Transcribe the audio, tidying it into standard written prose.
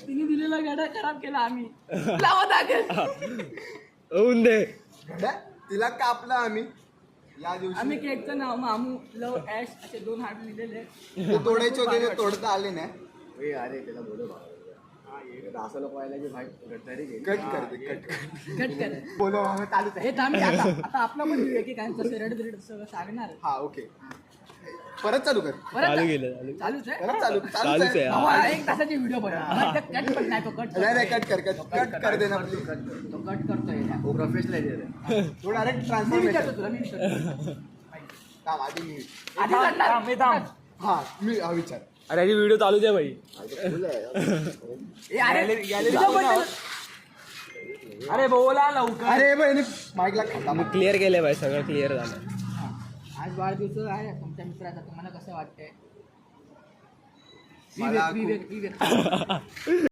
तिने दिलेला गाडा खराब केला आम्ही लावा लागेल होऊन दे. तिला कापला आम्ही या दिवशी. आम्ही केकचं नाव मामू लव ॲश असे 2 हार्ट लिहिलेले. ते तोडायचे होते ते तोडता आले नाही. अरे त्याला बोलव असं लोक व्हायला की भाई गद्दारी घे. कट करते कट कट कर बोलव आम्ही चालूच आहे. हे थांब आता आपला पण लिहूया की काय तसं रेड रेड सगळं सांगणार आहे. हा ओके परत चालू कर. परत चालू केलं चालूच आहे परत चालूच चालूच आहे. भावा, 1 तासाची व्हिडिओ बनव कट पण नाही तो कट नाही नाही कट कर कट कर दे ना तो कट करतोय हो प्रोफेशनल आहे तो डायरेक्ट मी ट्रान्सफॉर्मेशन. विचारतो तुला मी विचारतो थांब आधी मी आधी करणार. हा मी हा विचार. अरे याची व्हिडिओ चालूच आहे भाई. ए, अरे तुझ्याबद्दल- अरे बोला लवकर. अरे बहिणी माईकला खाता मग क्लिअर केलंय भाई सगळं क्लिअर झालं. आज वाढदिवस आहे तुमच्या मित्राचा तुम्हाला कसं वाटतंय मला विवेक